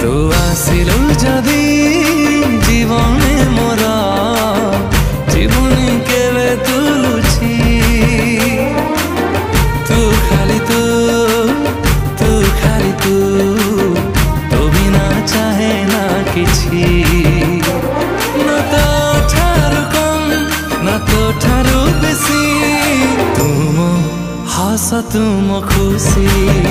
तू आसिलु जदि जीवने मोरा जीवनी केवे तुलुछि तू खाली तू तो बिना चाहे ना किछि ना तो ठारू कम ना तो ठारू बेसी तुम हस तुम खुशी।